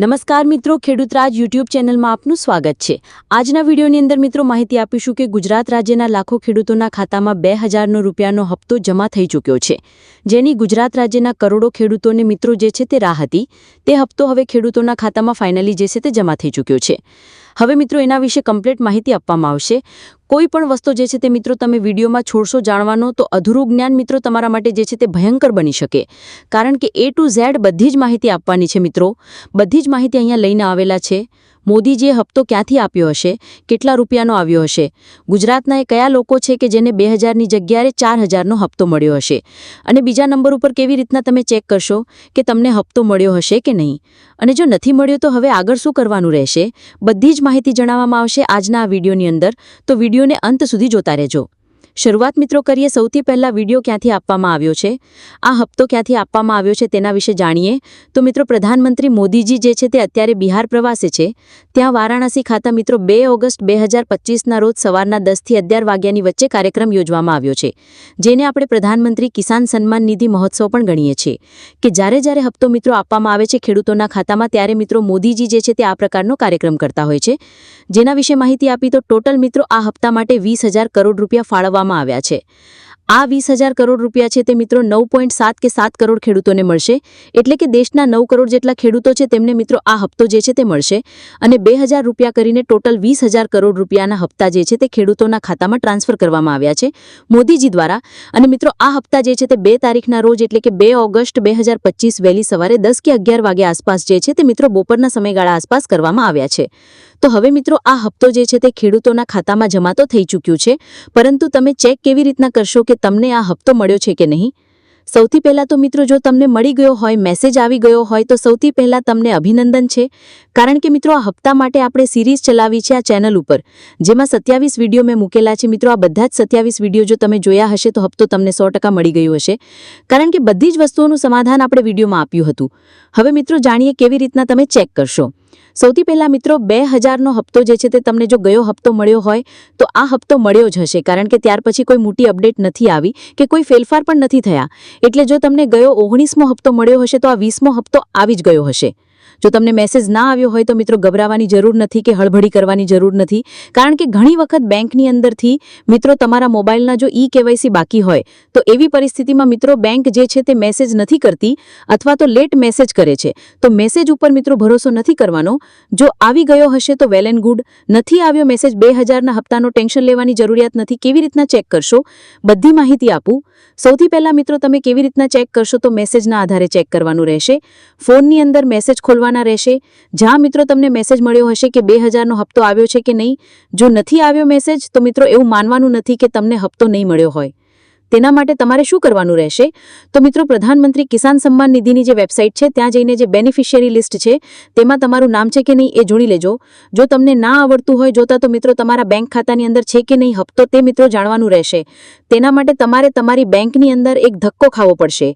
નમસ્કાર મિત્રો, ખેડૂત રાજ યુટ્યુબ ચેનલમાં આપનું સ્વાગત છે। આજના વિડીયોની અંદર મિત્રો માહિતી આપીશું કે ગુજરાત રાજ્યના લાખો ખેડૂતોના ખાતામાં 2000 રૂપિયાનો હપ્તો જમા થઈ ચૂક્યો છે, જેની ગુજરાત રાજ્યના કરોડો ખેડૂતોને મિત્રો જે છે તે રાહ હતી। તે હપ્તો હવે ખેડૂતોના ખાતામાં ફાઇનલી જે છે તે જમા થઈ ચૂક્યો છે। હવે મિત્રો એના વિશે કમ્પ્લીટ માહિતી આપવામાં આવશે। કોઈ પણ વસ્તુ જે છે તે મિત્રો તમે વિડીયોમાં છોડશો જાણવાનો તો અધૂરું જ્ઞાન મિત્રો તમારા માટે જે છે તે ભયંકર બની શકે, કારણ કે A to Z બધી જ માહિતી આપવાની છે મિત્રો। બધી જ માહિતી અહીંયા લઈને આવેલા છે। મોદીજીએ હપ્તો ક્યાંથી આપ્યો હશે, કેટલા રૂપિયાનો આવ્યો હશે, ગુજરાતના એ કયા લોકો છે કે જેને 2000ની જગ્યાએ 4000નો હપ્તો મળ્યો હશે, અને બીજા નંબર ઉપર કેવી રીતના તમે ચેક કરશો કે તમને હપ્તો મળ્યો હશે કે નહીં, અને જો નથી મળ્યો તો હવે આગળ શું કરવાનું રહેશે, બધી જ માહિતી જણાવવામાં આવશે આજના આ વિડીયોની અંદર। તો વિડીયોને અંત સુધી જોતા રહેજો। શરૂઆત મિત્રો કરીએ સૌથી પહેલા વિડીયો ક્યાંથી આપવામાં આવ્યો છે, આ હપ્તો ક્યાંથી આપવામાં આવ્યો છે તેના વિશે જાણીએ। તો મિત્રો પ્રધાનમંત્રી મોદીજી જે છે તે અત્યારે બિહાર પ્રવાસે છે। ત્યાં વારાણસી ખાતે મિત્રો 2 ઓગસ્ટ 2025ના રોજ સવારના 10 થી 11 વાગ્યાની વચ્ચે કાર્યક્રમ યોજવામાં આવ્યો છે, જેને આપણે પ્રધાનમંત્રી કિસાન સન્માન નિધિ મહોત્સવ પણ ગણીએ છીએ કે જ્યારે જ્યારે હપ્તો મિત્રો આપવામાં આવે છે ખેડૂતોના ખાતામાં ત્યારે મિત્રો મોદીજી જે છે તે આ પ્રકારનો કાર્યક્રમ કરતા હોય છે। જેના વિશે માહિતી આપી તો ટોટલ મિત્રો આ હપ્તા માટે 20,000 કરોડ રૂપિયા ફાળવવામાં આવ્યા છે। આ 20,000 કરોડ રૂપિયા છે તે મિત્રો 9.7 કે 7 કરોડ ખેડૂતોને મળશે, એટલે કે દેશના 9 કરોડ જેટલા ખેડૂતો છે તેમને મિત્રો આ હપ્તો જે છે તે મળશે, અને 2000 રૂપિયા કરીને ટોટલ 20,000 કરોડ રૂપિયાના હપ્તા જે છે તે ખેડૂતોના ખાતામાં ટ્રાન્સફર કરવામાં આવ્યા છે મોદીજી દ્વારા। અને મિત્રો આ હપ્તા જે છે તે 2 તારીખના રોજ એટલે કે 2 ઓગસ્ટ 2025 વહેલી સવારે 10 કે 11 વાગ્યા આસપાસ જે છે તે મિત્રો બપોરના સમયગાળા આસપાસ કરવામાં આવ્યા છે। તો હવે મિત્રો આ હપ્તો જે છે તે ખેડૂતોના ખાતામાં જમા તો થઈ ચૂક્યું છે, પરંતુ તમે ચેક કેવી રીતના કરશો કે તમને આ હપ્તો મળ્યો છે કે નહીં? સૌથી પહેલા તો મિત્રો જો તમને મળી ગયો હોય, મેસેજ આવી ગયો હોય તો સૌથી પહેલા તમને અભિનંદન છે, કારણ કે મિત્રો આ હપ્તા માટે આપણે સિરીઝ ચલાવી છે આ ચેનલ ઉપર, જેમાં 27 વિડીયો મેં મૂકેલા છે। મિત્રો આ બધા જ 27 વિડીયો જો તમે જોયા હશે તો હપ્તો તમને 100% મળી ગયો હશે, કારણ કે બધી જ વસ્તુઓનું સમાધાન આપણે વિડીયોમાં આપ્યું હતું। હવે મિત્રો જાણીએ કેવી રીતના તમે ચેક કરશો। સૌથી પહેલા મિત્રો 2000નો હપ્તો જે છે તે તમને જો ગયો હપ્તો મળ્યો હોય તો આ હપ્તો મળ્યો જ હશે, કારણ કે ત્યાર પછી કોઈ મોટી અપડેટ નથી આવી કે કોઈ ફેરફાર પણ નથી થયા, એટલે જો તમને ગયો 19મો હપ્તો મળ્યો હશે તો આ 20મો હપ્તો આવી જ ગયો હશે। જો તમને મેસેજ ના આવ્યો હોય તો મિત્રો ગભરાવાની જરૂર નથી કે હળબડી કરવાની જરૂર નથી, કારણ કે ઘણી વખત બેંકની અંદરથી મિત્રો તમારા મોબાઈલના જો KYC બાકી હોય તો એવી પરિસ્થિતિમાં મિત્રો બેંક જે છે તે મેસેજ નથી કરતી અથવા તો લેટ મેસેજ કરે છે। તો મેસેજ ઉપર મિત્રો ભરોસો નથી કરવાનો। જો આવી ગયો હશે તો વેલ એન્ડ ગુડ, નથી આવ્યો મેસેજ 2000ના હપ્તાનો ટેન્શન લેવાની જરૂરિયાત નથી। કેવી રીતના ચેક કરશો બધી માહિતી આપું। સૌથી પહેલા મિત્રો તમે કેવી રીતના ચેક કરશો તો મેસેજના આધારે ચેક કરવાનું રહેશે। ફોનની અંદર મેસેજ ખોલવાના રહેશે, જ્યાં મિત્રો તમને મેસેજ મળ્યો હશે કે 2000નો હપ્તો આવ્યો છે કે નહીં। જો નથી આવ્યો મેસેજ તો મિત્રો એવું માનવાનું નથી કે તમને હપ્તો નહીં મળ્યો હોય। તેના માટે તમારે શું કરવાનું રહેશે તો મિત્રો પ્રધાનમંત્રી કિસાન સન્માન નિધિની જે વેબસાઇટ છે ત્યાં જઈને જે બેનિફિશિયરી લિસ્ટ છે તેમાં તમારું નામ છે કે નહીં એ જોઈ લેજો। જો તમને ના આવડતું હોય જોતા તો મિત્રો તમારા બેંક ખાતાની અંદર છે કે નહીં હપ્તો તે મિત્રો જાણવાનું રહેશે। તેના માટે તમારે તમારી બેંકની અંદર એક ધક્કો ખાવો પડશે।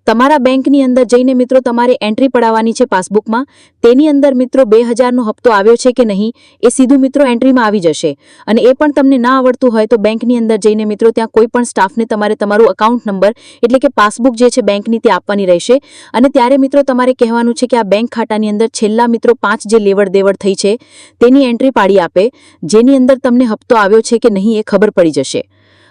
તમારા બેંકની અંદર જઈને મિત્રો તમારે એન્ટ્રી પડાવવાની છે પાસબુકમાં, તેની અંદર મિત્રો 2000નો હપ્તો આવ્યો છે કે નહીં એ સીધું મિત્રો એન્ટ્રીમાં આવી જશે। અને એ પણ તમને ના આવડતું હોય તો બેંકની અંદર જઈને મિત્રો ત્યાં કોઈ પણ સ્ટાફને તમારે તમારું અકાઉન્ટ નંબર એટલે કે પાસબુક જે છે બેંકની તે આપવાની રહેશે, અને ત્યારે મિત્રો તમારે કહેવાનું છે કે આ બેંક ખાતાની અંદર છેલ્લા મિત્રો 5 જે લેવડ દેવડ થઈ છે તેની એન્ટ્રી પાડી આપે, જેની અંદર તમને હપ્તો આવ્યો છે કે નહીં એ ખબર પડી જશે।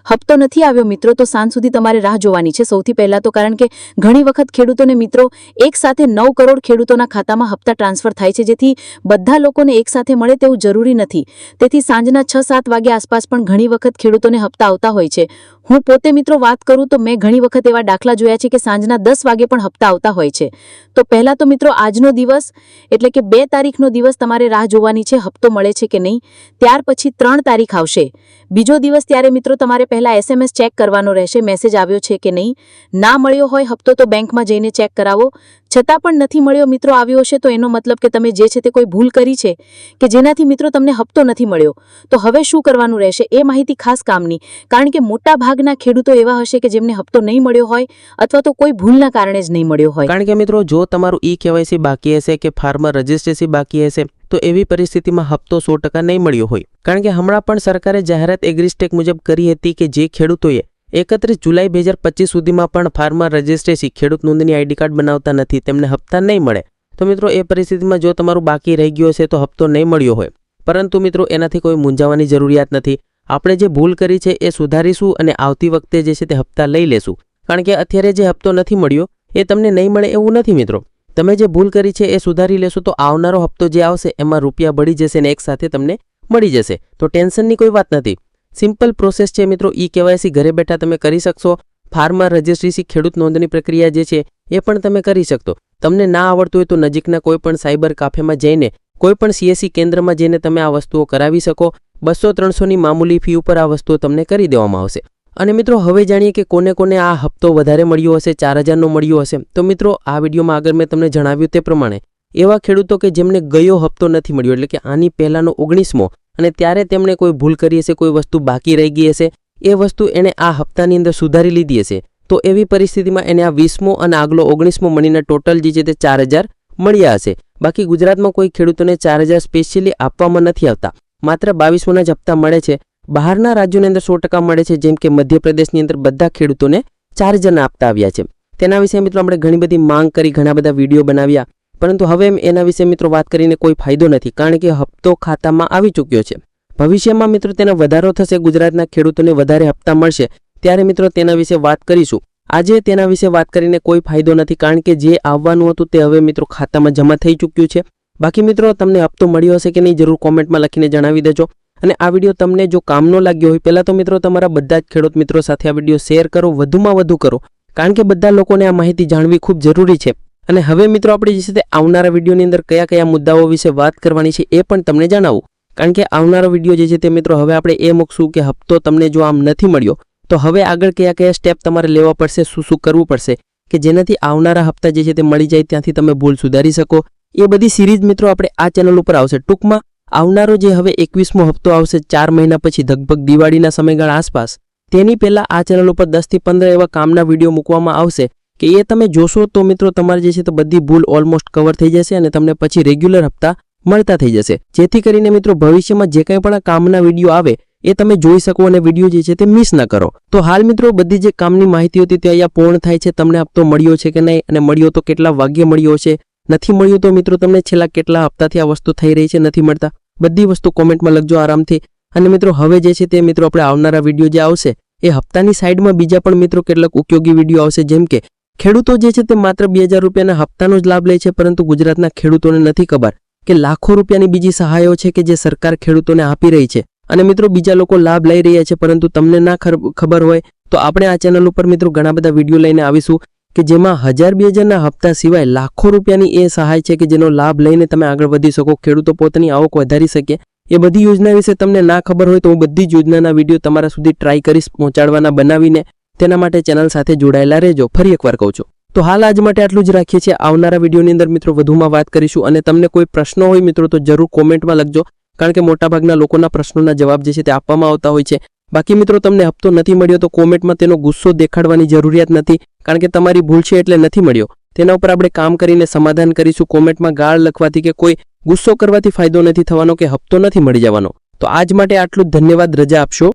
હપ્તો નથી આવ્યો મિત્રો તો સાંજ સુધી તમારે રાહ જોવાની છે સૌથી પહેલા તો, કારણ કે ઘણી વખત ખેડૂતોને મિત્રો એક સાથે 9 કરોડ ખેડૂતોના ખાતામાં હપ્તા ટ્રાન્સફર થાય છે, જેથી બધા લોકોને એક સાથે મળે તેવું જરૂરી નથી। તેથી સાંજના 6-7 વાગ્યા આસપાસ પણ ઘણી વખત ખેડૂતોને હપ્તા આવતા હોય છે। હું પોતે મિત્રો વાત કરું તો મેં ઘણી વખત એવા દાખલા જોયા છે કે સાંજના 10 વાગે પણ હપ્તા આવતા હોય છે। તો પહેલા તો મિત્રો આજનો દિવસ એટલે કે 2 તારીખનો દિવસ તમારે રાહ જોવાની છે હપ્તો મળે છે કે નહીં। ત્યાર પછી 3 તારીખ આવશે, બીજો દિવસ, ત્યારે મિત્રો તમારે પહેલા SMS ચેક કરવાનો રહેશે મેસેજ આવ્યો છે કે નહીં। ના મળ્યો હોય હપ્તો તો બેંકમાં જઈને ચેક કરાવો, છતાં પણ નથી મળ્યો મિત્રો આવ્યો હશે તો એનો મતલબ કે તમે જે છે તે કોઈ ભૂલ કરી છે કે જેનાથી મિત્રો તમને હપ્તો નથી મળ્યો। તો હવે શું કરવાનું રહેશે એ માહિતી ખાસ કામની, કારણ કે મોટા ભાગના ખેડૂતો એવા હશે કે જેમને હપ્તો નહીં મળ્યો હોય અથવા તો કોઈ ભૂલના કારણે જ નહીં મળ્યો હોય। કારણ કે મિત્રો જો તમારું KYC બાકી હશે કે ફાર્મર રજિસ્ટ્રેશન બાકી હશે તો એવી પરિસ્થિતિમાં હપ્તો 100% નહીં મળ્યો હોય, કારણ કે હમણાં પણ સરકારે જાહેરાત એગ્રીસ્ટેક મુજબ કરી હતી કે જે ખેડૂતોએ 31 જુલાઈ 2025 સુધીમાં પણ ફાર્મર રજિસ્ટ્રેશન ખેડૂત નોંધણી ID કાર્ડ બનાવતા નથી તેમને હપ્તા નહીં મળે। તો મિત્રો એ પરિસ્થિતિમાં જો તમારું બાકી રહી ગયું હશે તો હપ્તો નહીં મળ્યો હોય, પરંતુ મિત્રો એનાથી કોઈ મૂંઝાવાની જરૂરિયાત નથી. આપણે જે ભૂલ કરી છે એ સુધારીશું અને આવતી વખતે જે છે તે હપ્તા લઈ લેશું. કારણ કે અત્યારે જે હપ્તો નથી મળ્યો એ તમને નહીં મળે એવું નથી મિત્રો. તમે જે ભૂલ કરી છે એ સુધારી લેશો તો આવનારો હપ્તો જે આવશે એમાં રૂપિયા બળી જશે ને એકસાથે તમને મળી જશે. તો ટેન્શનની કોઈ વાત નથી. સિમ્પલ પ્રોસેસ છે મિત્રો. KYC ઘરે બેઠા તમે કરી શકશો. ફાર્મર રજિસ્ટ્રેશન ખેડૂત નોંધણી પ્રક્રિયા જે છે એ પણ તમે કરી શકશો. તમને ના આવડતું હોય તો નજીકના કોઈ પણ સાયબર કાફેમાં જઈને કોઈ પણ CSC કેન્દ્રમાં જઈને તમે આ વસ્તુઓ કરાવી શકો. 200-300ની મામૂલી ફી ઉપર આ વસ્તુઓ તમને કરી દેવામાં આવશે. અને મિત્રો હવે જાણીએ કે કોને કોને આ હપ્તો વધારે મળ્યો હશે, 4000નો મળ્યો હશે. તો મિત્રો આ વિડીયોમાં આગળ મેં તમને જણાવ્યું તે પ્રમાણે એવા ખેડૂતો કે જેમને ગયો હપ્તો નથી મળ્યો, એટલે કે આની પહેલાંનો 19મો, અને ત્યારે તેમણે કોઈ ભૂલ કરી હશે, કોઈ વસ્તુ બાકી રહી ગઈ હશે, એ વસ્તુ એણે આ હપ્તાની અંદર સુધારી લીધી હશે. તો એવી પરિસ્થિતિમાં એને આ 20મો અને આગલો 19મો મળીને ટોટલ જે છે તે 4000 મળ્યા હશે. બાકી ગુજરાતમાં કોઈ ખેડૂતોને 4000 સ્પેશિયલી આપવામાં નથી આવતા. માત્ર 22મોના જ હપ્તા મળે છે. બહારના રાજ્યોની અંદર 100% મળે છે. જેમ કે મધ્યપ્રદેશની અંદર બધા ખેડૂતોને 4000ના આપતા આવ્યા છે. તેના વિશે મિત્રો આપણે ઘણી બધી માંગ કરી, ઘણા બધા વિડીયો બનાવ્યા, પરંતુ હવે એના વિશે મિત્રો વાત કરીને કોઈ ફાયદો નથી. કારણ કે હપ્તો ખાતામાં આવી ચૂક્યો છે. ભવિષ્યમાં મિત્રો તેનો વધારો થશે, ગુજરાતના ખેડૂતોને વધારે હપ્તા મળશે, ત્યારે મિત્રો તેના વિશે વાત કરીશું. આજે તેના વિશે વાત કરીને કોઈ ફાયદો નથી, કારણ કે જે આવવાનું હતું તે હવે મિત્રો ખાતામાં જમા થઈ ચૂક્યું છે. બાકી મિત્રો તમને હપ્તો મળ્યો હશે કે નહીં જરૂર કોમેન્ટમાં લખીને જણાવી દેજો. અને આ વિડીયો તમને જો કામનો લાગ્યો હોય, પહેલાં તો મિત્રો તમારા બધા જ ખેડૂત મિત્રો સાથે આ વિડીયો શેર કરો, વધુમાં વધુ કરો, કારણ કે બધા લોકોને આ માહિતી જાણવી ખૂબ જરૂરી છે. અને હવે મિત્રો આપણે જે છે તે આવનારા વિડીયોની અંદર કયા કયા મુદ્દાઓ વિશે વાત કરવાની છે એ પણ તમને જણાવું. કારણ કે આવનારો વિડીયો જે છે તે મિત્રો હવે આપણે એ મૂકશું કે હપ્તો તમને જો આમ નથી મળ્યો તો હવે આગળ કયા કયા સ્ટેપ તમારે લેવા પડશે, શું શું કરવું પડશે કે જેનાથી આવનારા હપ્તા જે છે તે મળી જાય, ત્યાંથી તમે ભૂલ સુધારી શકો. એ બધી સિરીઝ મિત્રો આપણે આ ચેનલ ઉપર આવશે. ટૂંકમાં આવનારો જે હવે 21મો હપ્તો આવશે 4 મહિના પછી, લગભગ દિવાળીના સમયગાળા આસપાસ, તેની પહેલાં આ ચેનલ ઉપર 10થી 15 એવા કામના વિડીયો મૂકવામાં આવશે કે એ તમે જોશો તો મિત્રો તમારે જે છે તો બધી ભૂલ ઓલમોસ્ટ કવર થઈ જશે અને તમને પછી રેગ્યુલર હપ્તા મળતા થઈ જશે. જેથી કરીને મિત્રો ભવિષ્યમાં જે કંઈ પણ કામના વિડીયો આવે એ તમે જોઈ શકો અને વિડીયો જે છે તે મિસ ન કરો. તો હાલ મિત્રો બધી જે કામની માહિતી હતી તે અહીંયા પૂર્ણ થાય છે. તમને હપ્તો મળ્યો છે કે નહીં, અને મળ્યો તો કેટલા વાગ્યે મળ્યો છે, નથી મળ્યું તો મિત્રો તમને છેલ્લા કેટલા હપ્તાથી આ વસ્તુ થઈ રહી છે, નથી મળતા, બધી વસ્તુ કોમેન્ટમાં લખજો આરામથી. અને મિત્રો હવે જે છે તે મિત્રો આપણે આવનારા વિડીયો જે આવશે એ હપ્તાની સાઈડમાં બીજા પણ મિત્રો કેટલાક ઉપયોગી વિડીયો આવશે. જેમ કે ખેડૂતો જે છે તે માત્ર 2000 રૂપિયાના હપ્તાનો જ લાભ લે છે, પરંતુ ગુજરાતના ખેડૂતોને નથી ખબર કે લાખો રૂપિયાની બીજી સહાયો છે કે જે સરકાર ખેડૂતોને આપી રહી છે. અને મિત્રો બીજા લોકો લાભ લઈ રહ્યા છે, પરંતુ તમને ના ખબર હોય તો આપણે આ ચેનલ ઉપર મિત્રો ઘણા બધા વિડીયો લઈને આવીશું કે જેમાં 1000-2000ના હપ્તા સિવાય લાખો રૂપિયાની એ સહાય છે કે જેનો લાભ લઈને તમે આગળ વધી શકો, ખેડૂતો પોતાની આવક વધારી શકે. એ બધી યોજના વિશે તમને ના ખબર હોય તો હું બધી જ યોજનાના વિડીયો તમારા સુધી ટ્રાય કરીશ પહોંચાડવાના બનાવીને. તેના માટે ચેનલ સાથે જોડાયેલા રહેજો. ફરી એકવાર કહું છું. તો હાલ આજ માટે આટલું જ રાખીએ છીએ. આવનારા વિડીયોની અંદર મિત્રો વધુમાં વાત કરીશું. અને તમને કોઈ પ્રશ્નો હોય મિત્રો તો જરૂર કોમેન્ટમાં લખજો, કારણ કે મોટાભાગના લોકોના પ્રશ્નોના જવાબ જે છે તે આપવામાં આવતા હોય છે. બાકી મિત્રો તમને હપ્તો નથી મળ્યો તો કોમેન્ટમાં તેનો ગુસ્સો દેખાડવાની જરૂરિયાત નથી, કારણ કે તમારી ભૂલ છે એટલે નથી મળ્યો. તેના ઉપર આપણે કામ કરીને સમાધાન કરીશું. કોમેન્ટમાં ગાળ લખવાથી કે કોઈ ગુસ્સો કરવાથી ફાયદો નથી થવાનો કે હપ્તો નથી મળી જવાનો. તો આજ માટે આટલું જ. ધન્યવાદ. રજા આપશો.